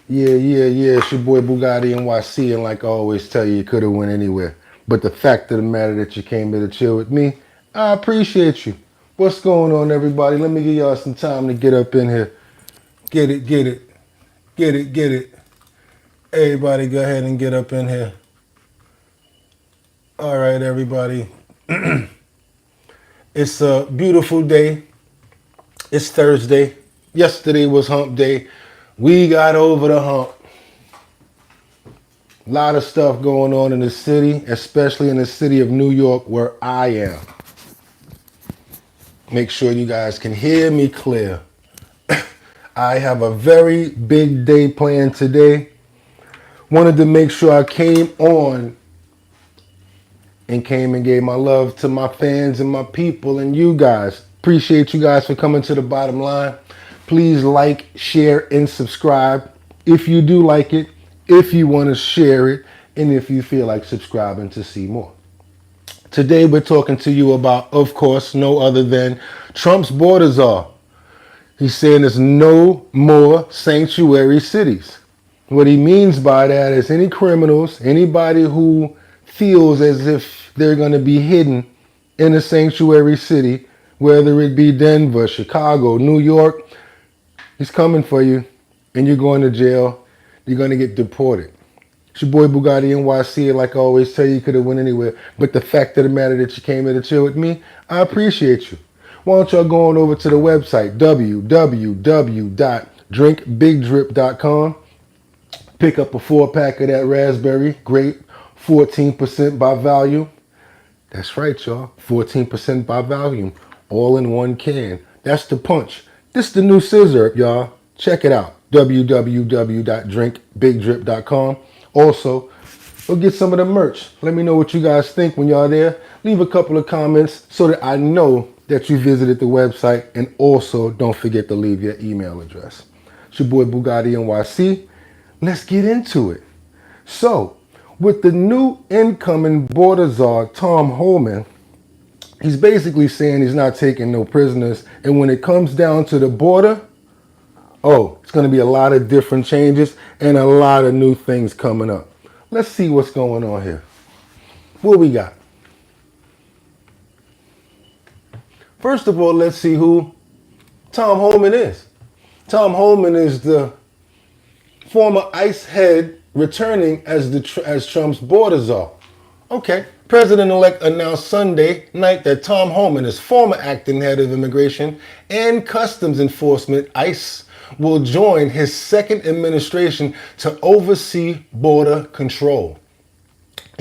Yeah. It's your boy BOOGOTTINYC, and like I always tell you, you could have went anywhere. But the fact of the matter that you came here to chill with me, I appreciate you. What's going on, everybody? Let me give y'all some time to get up in here. Get it. Everybody go ahead and get up in here. All right, everybody. It's a beautiful day. It's Thursday. Yesterday was hump day. We got over the hump. A lot of stuff going on in the city, especially in the city of New York where I am. Make sure you guys can hear me clear. I have a very big day planned today. Wanted to make sure I came on and gave my love to my fans and my people and you guys. Appreciate you guys for coming to the bottom line. Please like, share, and subscribe if you do like it, if you want to share it, and if you feel like subscribing to see more. Today we're talking to you about, of course, no other than Trump's border czar. He's saying there's no more sanctuary cities. What he means by that is any criminals, anybody who feels as if they're going to be hidden in a sanctuary city, whether it be Denver, Chicago, New York, he's coming for you and you're going to jail. You're going to get deported. It's your boy BOOGOTTINYC, and like I always tell you could have went anywhere. But the fact of the matter that you came here to chill with me, I appreciate you. Why don't y'all go on over to the website, www.drinkbigdrip.com. Pick up a 4-pack of that raspberry grape, 14% by volume. That's right, y'all. 14% by volume. All in one can. That's the punch. This is the new scissor, y'all. Check it out. www.drinkbigdrip.com. Also, go get some of the merch. Let me know what you guys think when y'all there. Leave a couple of comments so that I know that you visited the website. And also, don't forget to leave your email address. It's your boy BOOGOTTINYC. Let's get into it. So, with the new incoming border czar, Tom Holman, he's basically saying he's not taking no prisoners. And when it comes down to the border, it's going to be a lot of different changes and a lot of new things coming up. Let's see what's going on here. What we got? First of all, let's see who Tom Holman is. Tom Holman is the former ICE head returning as Trump's border czar. Okay. President-elect announced Sunday night that Tom Holman, as former acting head of Immigration and Customs Enforcement, ICE, will join his second administration to oversee border control.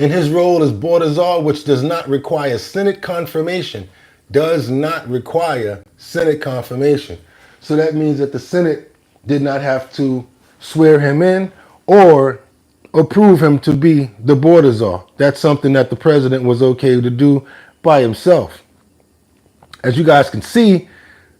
In his role as border czar, which does not require Senate confirmation, So that means that the Senate did not have to swear him in or approve him to be the border czar. That's something that the president was okay to do by himself. As you guys can see,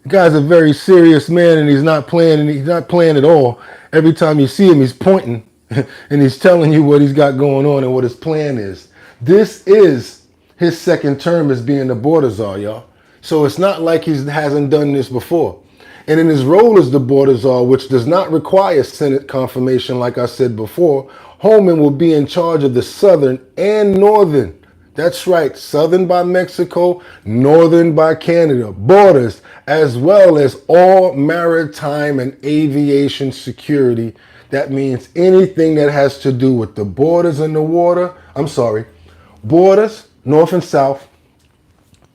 the guy's a very serious man and he's not playing at all. Every time you see him, he's pointing and he's telling you what he's got going on and what his plan is. This is his second term as being the border czar, y'all. So it's not like he hasn't done this before. And in his role as the border czar, which does not require Senate confirmation, like I said before, Homan will be in charge of the southern and northern. That's right, southern by Mexico, northern by Canada, borders, as well as all maritime and aviation security. That means anything that has to do with the borders and the water. Borders, north and south.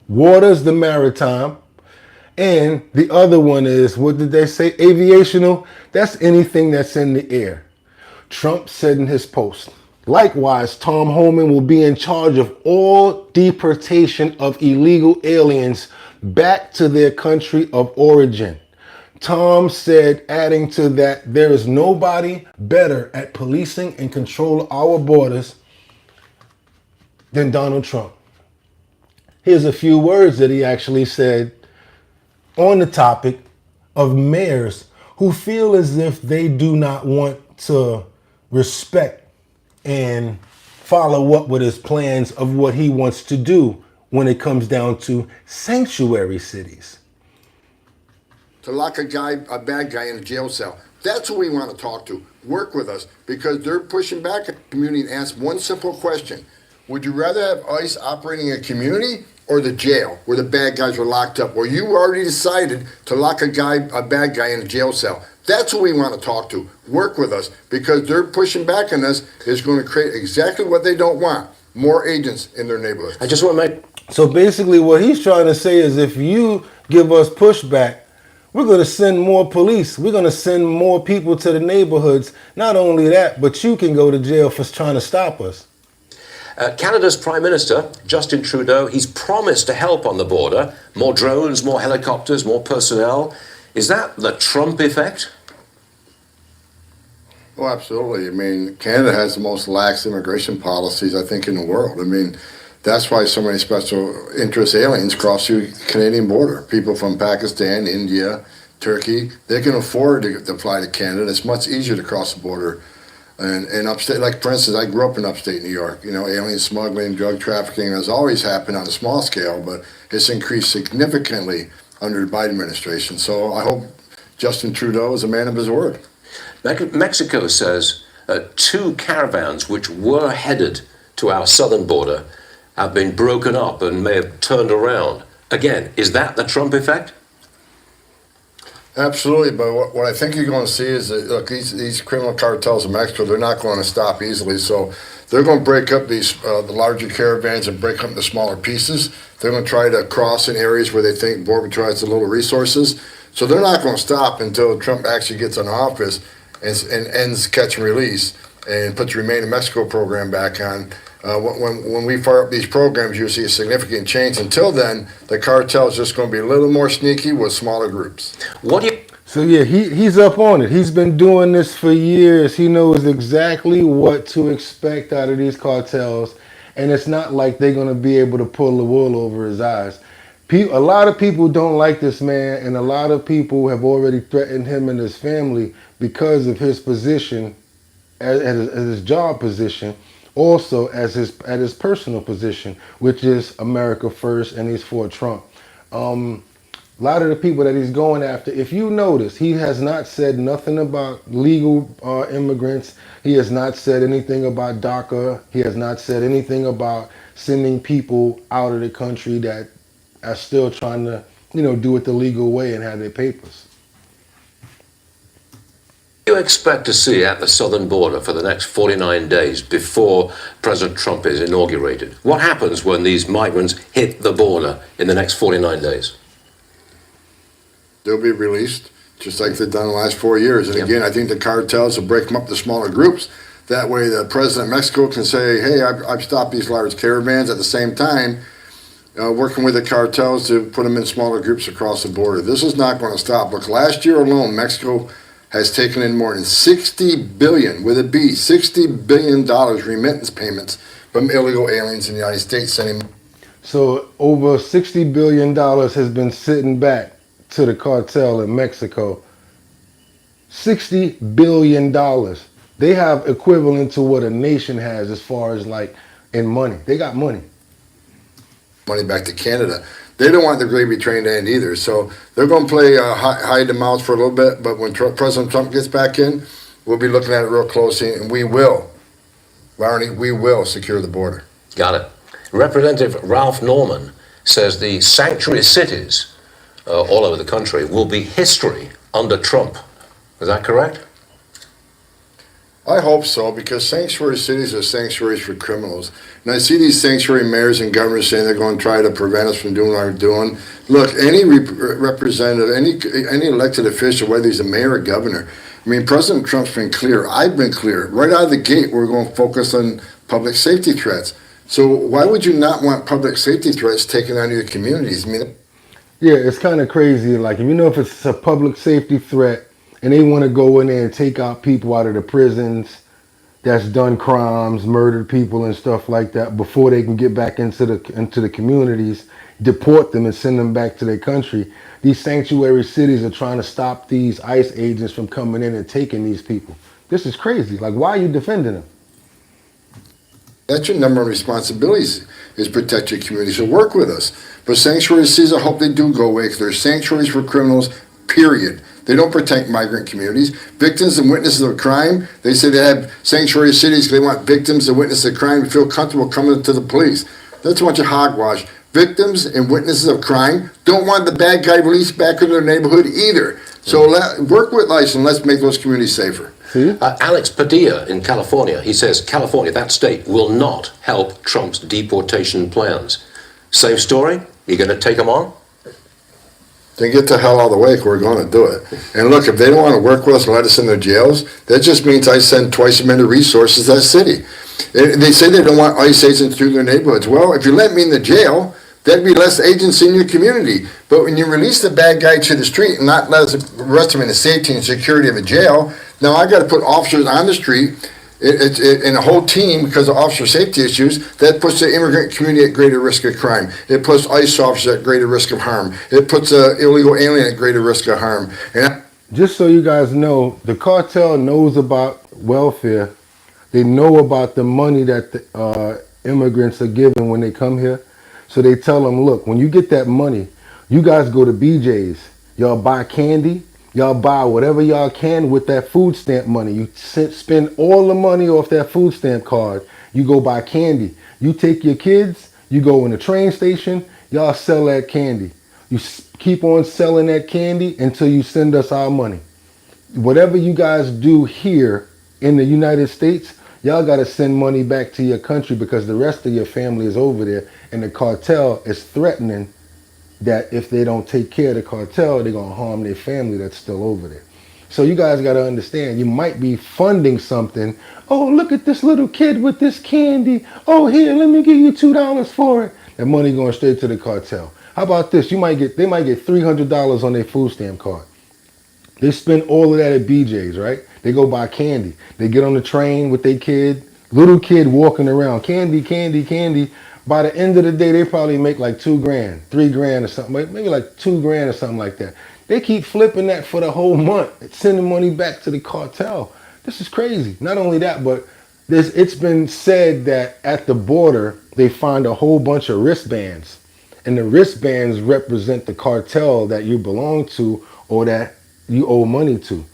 Waters, the maritime. And the other one is, what did they say? Aviational. That's anything that's in the air. Trump said in his post. Likewise, Tom Holman will be in charge of all deportation of illegal aliens back to their country of origin. Tom said, adding to that, there is nobody better at policing and control our borders than Donald Trump. Here's a few words that he actually said on the topic of mayors who feel as if they do not want to respect and follow up with his plans of what he wants to do when it comes down to sanctuary cities. To lock a bad guy in a jail cell. That's who we want to talk to. Work with us because they're pushing back at the community and ask one simple question. Would you rather have ICE operating in a community or the jail where the bad guys were locked up, where you already decided to lock a bad guy in a jail cell? That's who we want to talk to. Work with us because they're pushing back on us is going to create exactly what they don't want. More agents in their neighborhoods. I just want to make... So basically what he's trying to say is if you give us pushback, we're going to send more police. We're going to send more people to the neighborhoods. Not only that, but you can go to jail for trying to stop us. Canada's Prime Minister, Justin Trudeau, he's promised to help on the border. More drones, more helicopters, more personnel. Is that the Trump effect? Oh, absolutely. I mean, Canada has the most lax immigration policies, I think, in the world. I mean, that's why so many special interest aliens cross the Canadian border. People from Pakistan, India, Turkey, they can afford to fly to Canada. It's much easier to cross the border. And upstate, like for instance, I grew up in upstate New York. You know, alien smuggling, drug trafficking has always happened on a small scale, but it's increased significantly under the Biden administration. So I hope Justin Trudeau is a man of his word. Mexico says 2 caravans which were headed to our southern border have been broken up and may have turned around. Again, is that the Trump effect? Absolutely, but what I think you're going to see is that, look, these criminal cartels in Mexico, they're not going to stop easily. So they're going to break up these the larger caravans and break up into smaller pieces. They're going to try to cross in areas where they think Border Patrol has the little resources. So they're not going to stop until Trump actually gets in office and ends catch and release and puts the Remain in Mexico program back on. When we fire up these programs, you'll see a significant change. Until then, the cartel is just going to be a little more sneaky with smaller groups. So yeah, he's up on it. He's been doing this for years. He knows exactly what to expect out of these cartels, and it's not like they're going to be able to pull the wool over his eyes. A lot of people don't like this man, and a lot of people have already threatened him and his family because of his position, as his job position, also as his personal position, which is America first, and he's for Trump. A lot of the people that he's going after, if you notice, he has not said nothing about legal immigrants. He has not said anything about DACA. He has not said anything about sending people out of the country that are still trying to, do it the legal way and have their papers. What do you expect to see at the southern border for the next 49 days before President Trump is inaugurated? What happens when these migrants hit the border in the next 49 days? They'll be released, just like they've done the last 4 years. And again, I think the cartels will break them up to smaller groups. That way the president of Mexico can say, hey, I've stopped these large caravans. At the same time, working with the cartels to put them in smaller groups across the border. This is not going to stop. Look, last year alone, Mexico has taken in more than $60 billion, with a B, $60 billion remittance payments from illegal aliens in the United States. So over $60 billion has been sitting back to the cartel in Mexico. $60 billion. They have equivalent to what a nation has as far as like in money. They got money. Money back to Canada. They don't want the gravy train to end either. So they're going to play hide the mouth for a little bit. But when President Trump gets back in, we'll be looking at it real closely, and we will, Larry, we will secure the border. Got it. Representative Ralph Norman says the sanctuary cities all over the country will be history under Trump. Is that correct? I hope so, because sanctuary cities are sanctuaries for criminals. And I see these sanctuary mayors and governors saying they're going to try to prevent us from doing what we're doing. Look, any representative, any elected official, whether he's a mayor or governor, I mean, President Trump's been clear. I've been clear. Right out of the gate, we're going to focus on public safety threats. So why would you not want public safety threats taken out of your communities? I mean, yeah, it's kind of crazy. Like, if it's a public safety threat, and they want to go in there and take out people out of the prisons that's done crimes, murdered people and stuff like that before they can get back into the communities, deport them and send them back to their country. These sanctuary cities are trying to stop these ICE agents from coming in and taking these people. This is crazy. Like, why are you defending them? That's your number one responsibility is protect your community. So work with us. But sanctuary cities, I hope they do go away, because they're sanctuaries for criminals, period. They don't protect migrant communities. Victims and witnesses of crime, they say they have sanctuary cities. They want victims and witnesses of crime to feel comfortable coming to the police. That's a bunch of hogwash. Victims and witnesses of crime don't want the bad guy released back into their neighborhood either. So work with ICE and let's make those communities safer. Alex Padilla in California, he says California, that state, will not help Trump's deportation plans. Same story? You going to take them on? Then get the hell out of the way, 'cause we're going to do it. And look, if they don't want to work with us and let us in their jails, that just means I send twice as many resources to that city. They say they don't want ICE agents through their neighborhoods. Well, if you let me in the jail, there'd be less agents in your community. But when you release the bad guy to the street and not let us arrest him in the safety and security of a jail, now I got to put officers on the street and a whole team because of officer safety issues. That puts the immigrant community at greater risk of crime. It puts ICE officers at greater risk of harm. It puts an illegal alien at greater risk of harm. And just so you guys know, the cartel knows about welfare. They know about the money that the immigrants are given when they come here. So they tell them, look, when you get that money, you guys go to BJ's. Y'all buy candy. Y'all buy whatever y'all can with that food stamp money. You spend all the money off that food stamp card. You go buy candy. You take your kids. You go in the train station. Y'all sell that candy. You keep on selling that candy until you send us our money. Whatever you guys do here in the United States, y'all got to send money back to your country because the rest of your family is over there. And the cartel is threatening that if they don't take care of the cartel, they're going to harm their family that's still over there. So you guys got to understand, you might be funding something. Oh, look at this little kid with this candy. Oh, here, let me give you $2 for it. That money going straight to the cartel. How about this? They might get $300 on their food stamp card. They spend all of that at BJ's, right? They go buy candy. They get on the train with their kid, little kid walking around, candy, candy, candy. By the end of the day, they probably make like $2,000, $3,000 or something, maybe like $2,000 or something like that. They keep flipping that for the whole month, sending money back to the cartel. This is crazy. Not only that, but it's been said that at the border, they find a whole bunch of wristbands. And the wristbands represent the cartel that you belong to or that you owe money to.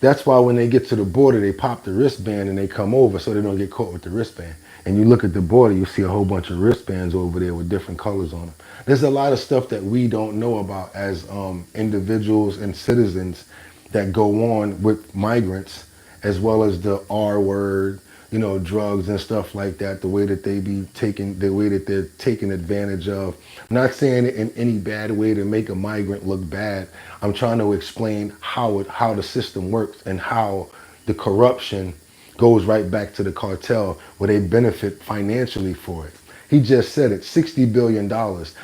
That's why when they get to the border, they pop the wristband and they come over so they don't get caught with the wristband. And you look at the border, you see a whole bunch of wristbands over there with different colors on them. There's a lot of stuff that we don't know about as individuals and citizens that go on with migrants, as well as the R word, you know, drugs and stuff like that, the way that they're taken advantage of. I'm not saying it in any bad way to make a migrant look bad. I'm trying to explain how the system works and how the corruption goes right back to the cartel where they benefit financially for it. He just said it, $60 billion.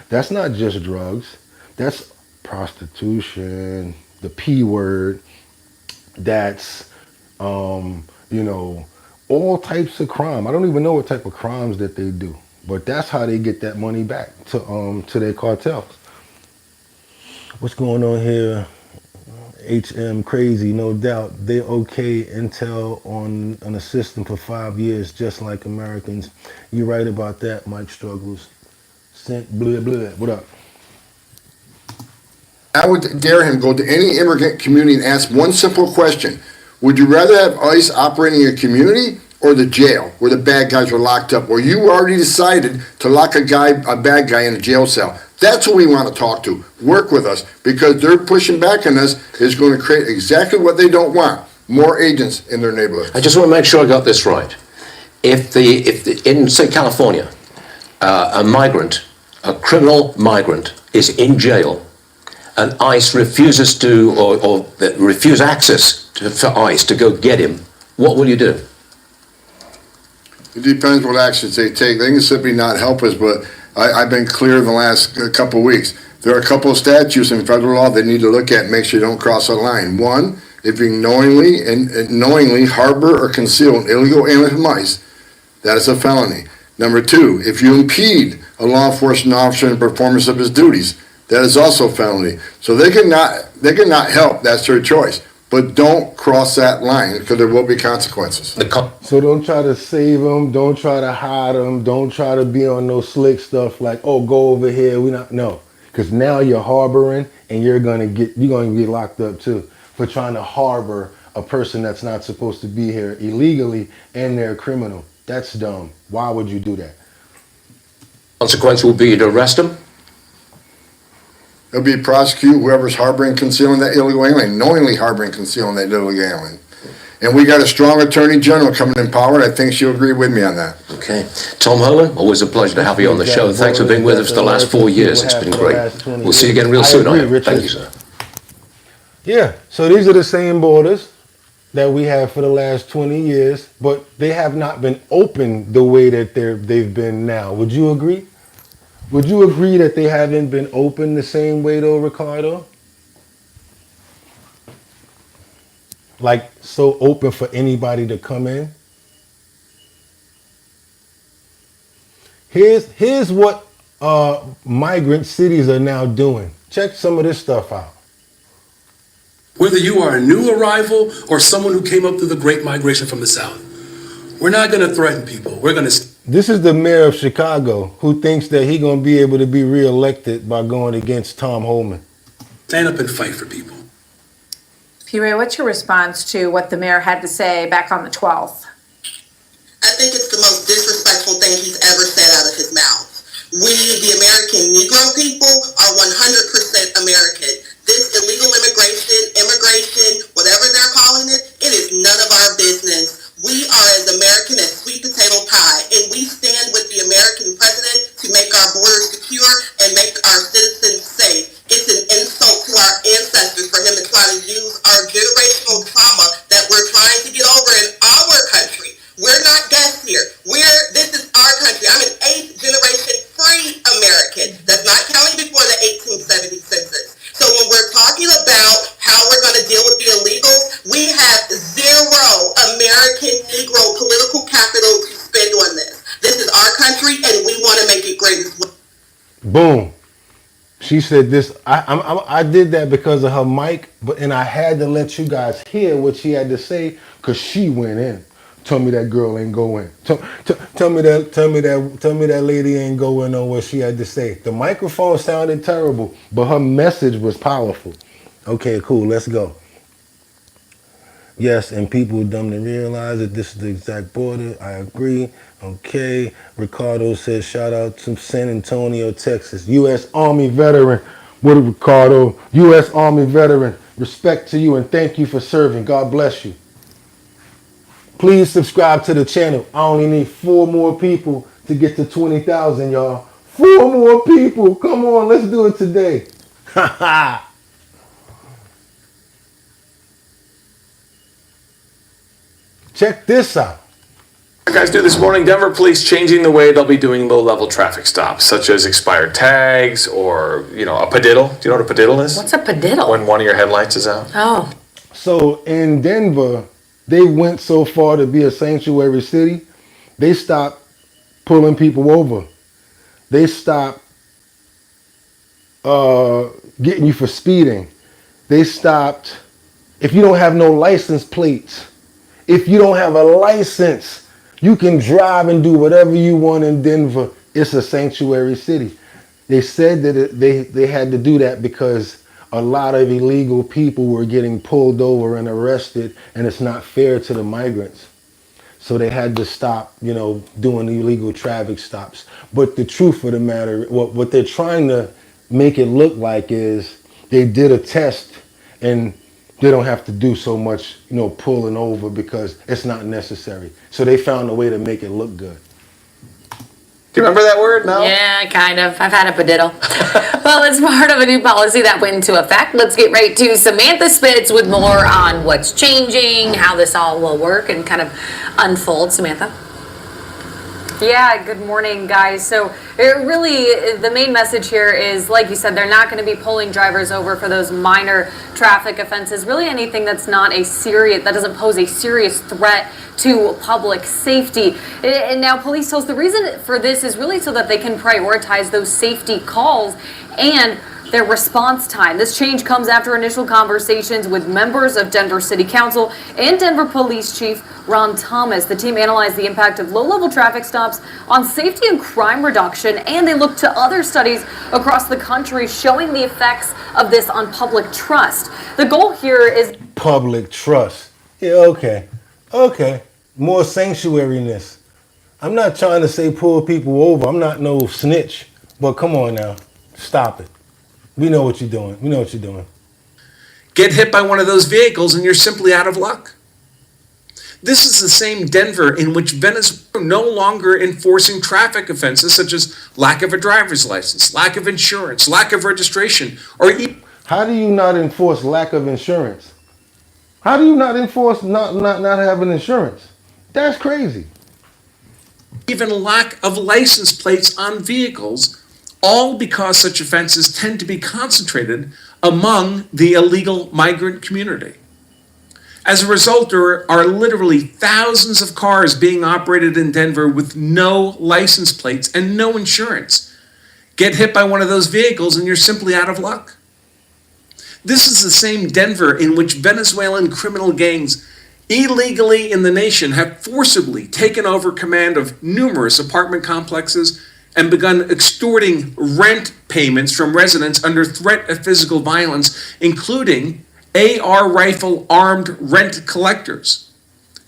That's not just drugs. That's prostitution, the P word. That's, you know, all types of crime. I don't even know what type of crimes that they do, but that's how they get that money back to their cartels. What's going on here? HM crazy, no doubt. They okay intel on a system for 5 years, just like Americans. You're right about that, Mike Struggles. Blah, blah. What up? I would dare him go to any immigrant community and ask one simple question. Would you rather have ICE operating in your community or the jail where the bad guys were locked up, where you already decided to lock a bad guy in a jail cell? That's who we want to talk to. Work with us, because they're pushing back on us is going to create exactly what they don't want. More agents in their neighborhoods. I just want to make sure I got this right. If in, say, California, a migrant, a criminal migrant is in jail and ICE refuses to, or refuse access for ICE to go get him, what will you do? It depends what actions they take. They can simply not help us, but I've been clear in the last couple of weeks. There are a couple of statutes in federal law they need to look at and make sure you don't cross a line. One, if you knowingly harbor or conceal an illegal alien from ICE, that is a felony. Number two, if you impede a law enforcement officer in the performance of his duties, that is also a felony. So they cannot help. That's their choice. But don't cross that line, because there will be consequences. So don't try to save them. Don't try to hide them. Don't try to be on no slick stuff like, oh, go over here. No. because now you're harboring, and you're gonna get locked up too for trying to harbor a person that's not supposed to be here illegally, and they're a criminal. That's dumb. Why would you do that? Consequence will be to arrest them. It'll be prosecute whoever's harboring, concealing that illegal alien, knowingly harboring, concealing that illegal alien. And we got a strong attorney general coming in power. I think she'll agree with me on that. Okay. Tom Holman, always a pleasure to have you on the show. Thanks for being with us for the last 4 years. It's been great. We'll see you again real soon. Thank you, sir. Yeah, so these are the same borders that we have for the last 20 years, but they have not been open the way that they've been now. Would you agree? Would you agree that they haven't been open the same way though, Ricardo? Like so open for anybody to come in? Here's what migrant cities are now doing. Check some of this stuff out. Whether you are a new arrival or someone who came up through the Great Migration from the South, we're not going to threaten people. We're going to... This is the mayor of Chicago who thinks that he's going to be able to be reelected by going against Tom Holman. Stand up and fight for people. P-Ray, what's your response to what the mayor had to say back on the 12th? I think it's the most disrespectful thing he's ever said out of his mouth. We, the American Negro people, are 100% American. This illegal immigration, whatever they're calling it, it is none of our business. We are as American as sweet potato pie, and we stand with the American president to make our borders secure and make our citizens safe. It's an insult to our ancestors for him to try to use our generational trauma that we're trying to get over in our country. We're not guests here. This is our country. I'm an 8th generation free American. That's not counting before the 1870 census. So when we're talking about how we're going to deal with the illegals, we have zero American Negro political capital to spend on this. This is our country, and we want to make it great as well. Boom. She said this. I did that because of her mic, and I had to let you guys hear what she had to say because she went in. Tell me that girl ain't going. Tell me that lady ain't going on what she had to say. The microphone sounded terrible, but her message was powerful. Okay, cool. Let's go. Yes, and people are dumb to realize that this is the exact border. I agree. Okay. Ricardo says, shout out to San Antonio, Texas. U.S. Army veteran. What a Ricardo. U.S. Army veteran. Respect to you and thank you for serving. God bless you. Please subscribe to the channel. I only need 4 more people to get to 20,000, y'all. 4 more people. Come on, let's do it today. Check this out. Guys, do this morning, Denver police changing the way they'll be doing low-level traffic stops, such as expired tags or, a padiddle. Do you know what a padiddle is? What's a padiddle? When one of your headlights is out. Oh. So in Denver, they went so far to be a sanctuary city, they stopped pulling people over. They stopped getting you for speeding. They stopped, if you don't have no license plates, if you don't have a license, you can drive and do whatever you want in Denver. It's a sanctuary city. They said that they had to do that because a lot of illegal people were getting pulled over and arrested, and it's not fair to the migrants. So they had to stop, doing illegal traffic stops. But the truth of the matter, what they're trying to make it look like is they did a test and they don't have to do so much, pulling over because it's not necessary. So they found a way to make it look good. Do you remember that word? No? Yeah, kind of. I've had a padiddle. Well, it's part of a new policy that went into effect. Let's get right to Samantha Spitz with more on what's changing, how this all will work, and kind of unfold. Samantha? Yeah, good morning, guys. So the main message here is, like you said, they're not going to be pulling drivers over for those minor traffic offenses, really anything that doesn't pose a serious threat to public safety. And now police tells the reason for this is really so that they can prioritize those safety calls and their response time. This change comes after initial conversations with members of Denver City Council and Denver Police Chief Ron Thomas. The team analyzed the impact of low-level traffic stops on safety and crime reduction, and they looked to other studies across the country showing the effects of this on public trust. The goal here is Public trust. Yeah, okay. More sanctuariness. I'm not trying to say pull people over. I'm not no snitch. But come on now. Stop it. We know what you're doing. Get hit by one of those vehicles and you're simply out of luck. This is the same Denver in which Venezuela no longer enforcing traffic offenses such as lack of a driver's license, lack of insurance, lack of registration, or How do you not enforce lack of insurance? How do you not enforce not having insurance? That's crazy. even lack of license plates on vehicles, all because such offenses tend to be concentrated among the illegal migrant community. As a result, there are literally thousands of cars being operated in Denver with no license plates and no insurance. Get hit by one of those vehicles and you're simply out of luck. This is the same Denver in which Venezuelan criminal gangs illegally in the nation have forcibly taken over command of numerous apartment complexes and begun extorting rent payments from residents under threat of physical violence, including AR rifle armed rent collectors.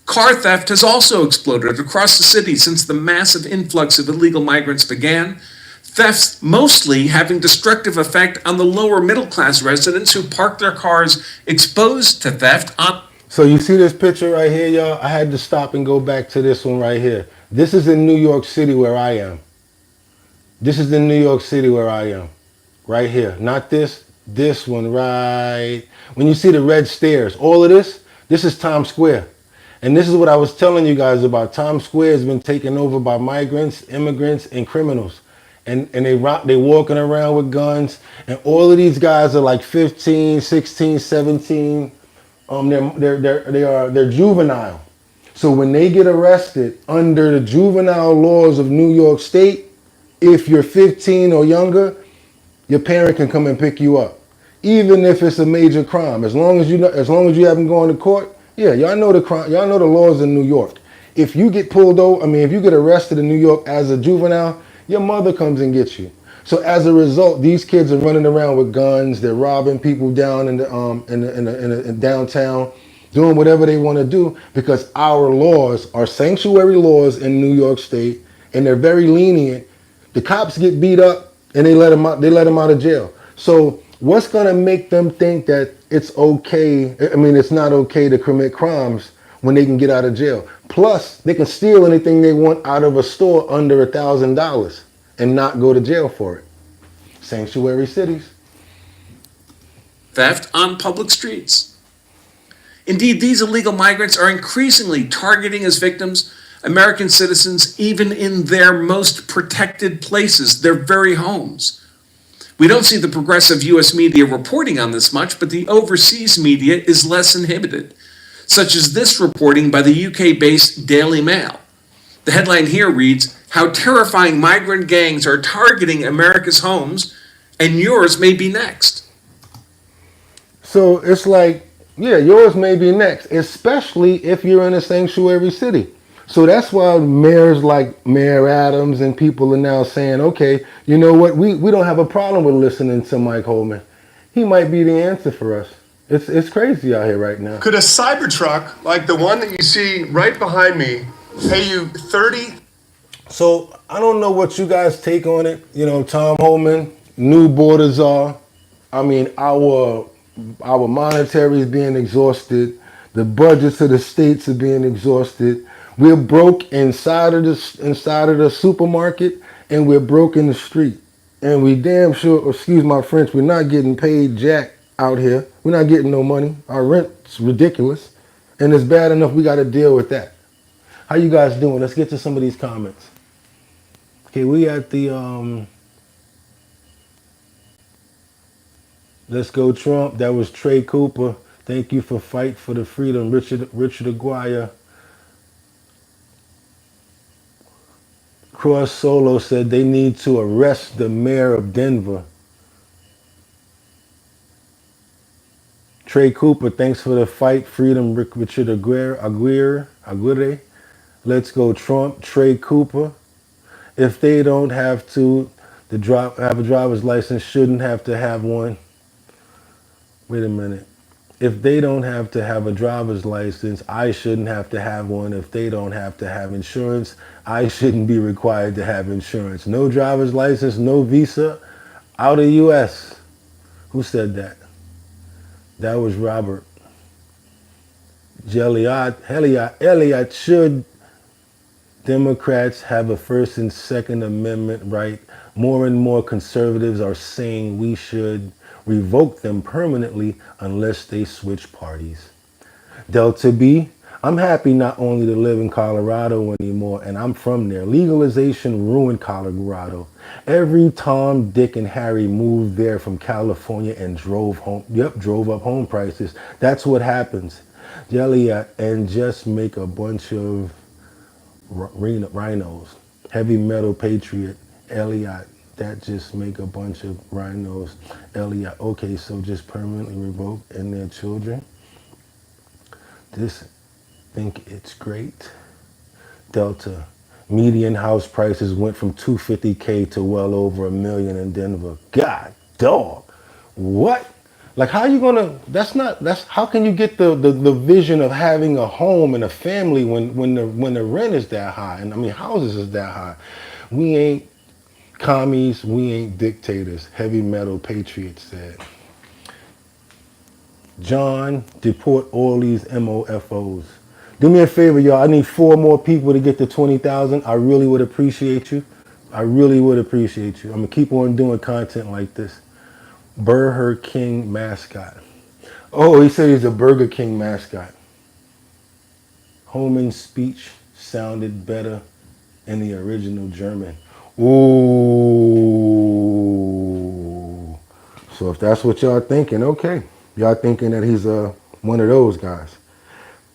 Car theft has also exploded across the city since the massive influx of illegal migrants began, thefts mostly having destructive effect on the lower middle class residents who park their cars exposed to theft on. So you see this picture right here, y'all? I had to stop and go back to this one right here. This is in New York City where I am. This is in New York City where I am. Right here. Not this one right. When you see the red stairs, all of this is Times Square. And this is what I was telling you guys about. Times Square has been taken over by migrants, immigrants, and criminals. And they walking around with guns. And all of these guys are like 15, 16, 17. They're juvenile. So when they get arrested under the juvenile laws of New York State, if you're 15 or younger, your parent can come and pick you up, even if it's a major crime. As long as you haven't gone to court, yeah, y'all know the crime. Y'all know the laws in New York. If you get pulled over, if you get arrested in New York as a juvenile, your mother comes and gets you. So as a result, these kids are running around with guns. They're robbing people down in the downtown, doing whatever they want to do because our laws are sanctuary laws in New York State, and they're very lenient. The cops get beat up and they let them out. They let them out of jail. So what's gonna make them think that it's okay? It's not okay to commit crimes when they can get out of jail. Plus, they can steal anything they want out of a store under $1,000 and not go to jail for it. Sanctuary cities. Theft on public streets. Indeed, these illegal migrants are increasingly targeting as victims American citizens even in their most protected places, their very homes. We don't see the progressive U.S. media reporting on this much, but the overseas media is less inhibited, such as this reporting by the UK-based Daily Mail. The headline here reads, "How terrifying migrant gangs are targeting America's homes, and yours may be next." So it's like, yeah, yours may be next, especially if you're in a sanctuary city. So that's why mayors like Mayor Adams and people are now saying, okay, you know what, we don't have a problem with listening to Mike Holman. He might be the answer for us. It's crazy out here right now. Could a Cybertruck, like the one that you see right behind me, pay you 30? So I don't know what you guys take on it. You know, Tom Holman, new borders are. Our monetary is being exhausted. The budgets of the states are being exhausted. We're broke inside of the supermarket, and we're broke in the street. And we damn sure, excuse my French, we're not getting paid jack out here. We're not getting no money. Our rent's ridiculous. And it's bad enough we got to deal with that. How you guys doing? Let's get to some of these comments. Okay, we at the, let's go Trump. That was Trey Cooper. Thank you for Fight for the Freedom. Richard Aguirre. Cross Solo said they need to arrest the mayor of Denver. Trey Cooper, thanks for the fight. Freedom, Richard Aguirre. Let's go Trump. Trey Cooper. If they don't have to have a driver's license, shouldn't have to have one. Wait a minute. If they don't have to have a driver's license, I shouldn't have to have one. If they don't have to have insurance, I shouldn't be required to have insurance. No driver's license, no visa, out of U.S. Who said that? That was Robert. Elliot, should Democrats have a First and Second Amendment right? More and more conservatives are saying we should revoke them permanently unless they switch parties. Delta B, I'm happy not only to live in Colorado anymore, and I'm from there. Legalization ruined Colorado. Every Tom, Dick, and Harry moved there from California and drove up home prices. That's what happens. And just make a bunch of rhinos. Heavy metal patriot, Elliot. That just make a bunch of rhinos. Elliot, okay, so just permanently revoke and their children. This think it's great. Delta, median house prices went from $250K to well over $1 million in Denver. God dog, what? Like, how you gonna? How can you get the vision of having a home and a family when the rent is that high? And I mean, houses is that high. We ain't commies, we ain't dictators. Heavy metal patriots said. John, deport all these MOFOs. Do me a favor, y'all. I need 4 more people to get to 20,000. I really would appreciate you. I really would appreciate you. I'm gonna keep on doing content like this. Burger King mascot. Oh, he said he's a Burger King mascot. Homan's speech sounded better in the original German. Ooh. So if that's what y'all thinking, okay. Y'all thinking that he's one of those guys.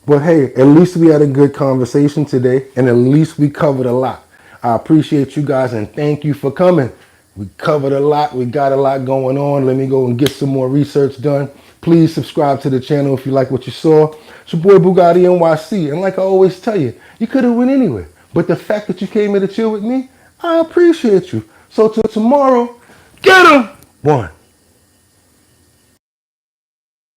But hey, at least we had a good conversation today, and at least we covered a lot. I appreciate you guys, and thank you for coming. We covered a lot. We got a lot going on. Let me go and get some more research done. Please subscribe to the channel if you like what you saw. It's your boy Bugatti NYC. And like I always tell you, you could have went anywhere. But the fact that you came here to chill with me, I appreciate you. So till tomorrow, get 'em! 1.